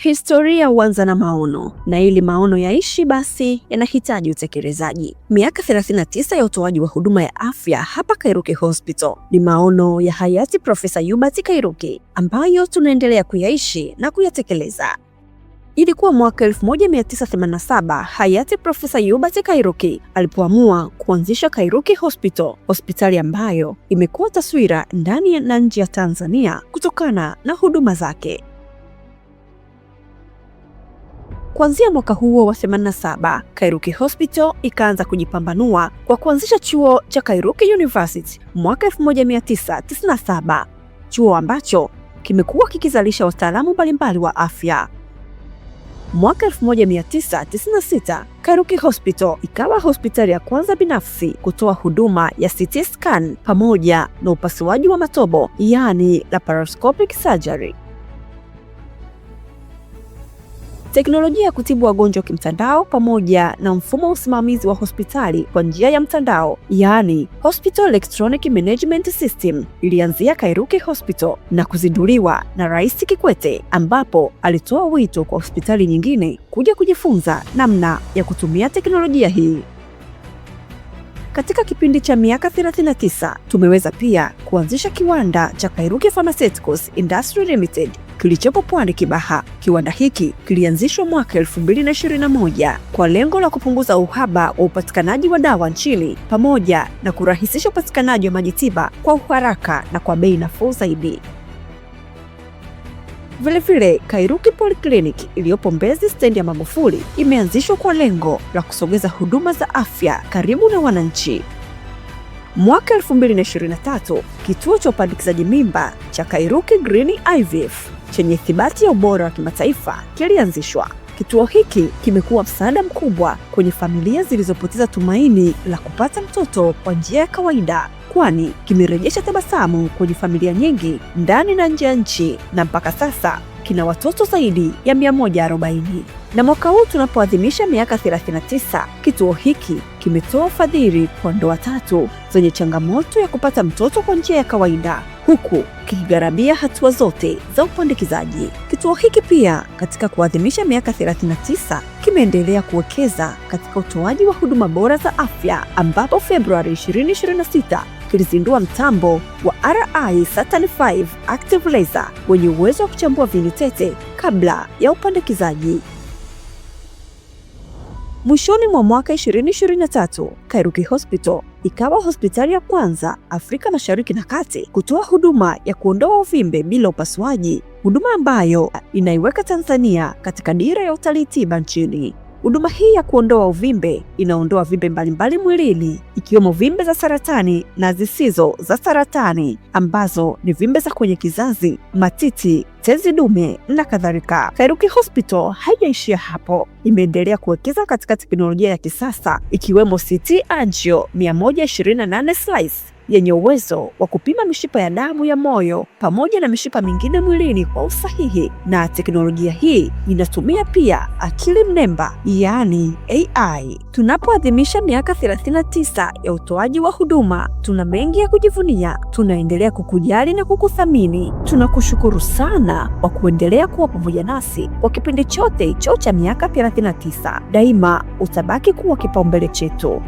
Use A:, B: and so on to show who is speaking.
A: Historia huanza na maono, na ili maono yaishi basi yanahitaji utekelezaji. Miaka 39 ya utoaji wa huduma ya afya hapa Kairuki Hospital ni maono ya hayati Profesa Hubert Kairuki ambayo tunaendelea kuyaishi na kuyatekeleza. Ilikuwa mwaka 1987 hayati Profesa Hubert Kairuki alipoamua kuanzisha Kairuki Hospital, hospitali ambayo imekuwa taswira ndani na nje ya Tanzania kutokana na huduma zake. Kuanzia mwaka huo wa 87, Kairuki Hospital ikaanza kujipambanua kwa kuanzisha chuo cha Kairuki University mwaka 1997, chuo ambacho kimekuwa kikizalisha wataalamu mbalimbali wa afya. Mwaka 1996, Kairuki Hospital ikawa hospitali ya kwanza binafsi kutoa huduma ya CT scan pamoja na upasuaji wa matobo, yaani laparoscopic surgery. Teknolojia ya kutibu wagonjwa kimtandao pamoja na mfumo wa usimamizi wa hospitali kwa njia ya mtandao, yaani Hospital Electronic Management System, ilianzia Kairuki Hospital na kuzinduliwa na Rais Kikwete, ambapo alitoa wito kwa hospitali nyingine kuja kujifunza namna ya kutumia teknolojia hii. Katika kipindi cha miaka 39, tumeweza pia kuanzisha kiwanda cha Kairuki Pharmaceuticals Industry Limited kilichopo Pwani Kibaha. Kiwanda hiki kilianzishwa mwaka 2021 kwa lengo la kupunguza uhaba wa upatikanaji wa dawa nchini pamoja na kurahisisha upatikanaji wa maji tiba kwa uharaka na kwa bei nafuu zaidi. Vilevile, Kairuki Polyclinic iliyopo Mbezi stendi ya Magufuli imeanzishwa kwa lengo la kusogeza huduma za afya karibu na wananchi. Mwaka 2023, kituo cha upandikizaji mimba cha Kairuki Green IVF chenye ithibati ya ubora wa kimataifa kilianzishwa. Kituo hiki kimekuwa msaada mkubwa kwenye familia zilizopoteza tumaini la kupata mtoto kwa njia ya kawaida, kwani kimerejesha tabasamu kwenye familia nyingi ndani na nje ya nchi, na mpaka sasa kina watoto zaidi ya 140. Na mwaka huu tunapoadhimisha miaka 39, kituo hiki kimetoa ufadhili kwa ndoa 3 zenye changamoto ya kupata mtoto kwa njia ya kawaida, huku kikigharamia hatua zote za upandikizaji. Kituo hiki pia katika kuadhimisha miaka 39 kimeendelea kuwekeza katika utoaji wa huduma bora za afya, ambapo Februari 2026 kilizindua mtambo wa RI Saturn 5 Active Laser wenye uwezo wa kuchambua viini tete kabla ya upandikizaji. Mwishoni mwa mwaka 2023, Kairuki Hospital ikawa hospitali ya kwanza Afrika Mashariki na Kati kutoa huduma ya kuondoa uvimbe bila upasuaji, huduma ambayo inaiweka Tanzania katika dira ya utalii tiba nchini. Huduma hii ya kuondoa uvimbe inaondoa vimbe mbalimbali mwilini, ikiwemo vimbe za saratani na zisizo za saratani, ambazo ni vimbe za kwenye kizazi, matiti, tezi dume na kadhalika. Kairuki Hospital haijaishia hapo. Imeendelea kuwekeza katika teknolojia ya kisasa, ikiwemo CT Angio 128 slice yenye uwezo wa kupima mishipa ya damu ya moyo pamoja na mishipa mingine mwilini kwa usahihi, na teknolojia hii inatumia pia akili mnemba, yaani AI. Tunapoadhimisha miaka 39 ya utoaji wa huduma, tuna mengi ya kujivunia. Tunaendelea kukujali na kukuthamini. Tunakushukuru sana kwa kuendelea kuwa pamoja nasi kwa kipindi chote hicho cha miaka 39. Daima utabaki kuwa kipaumbele chetu.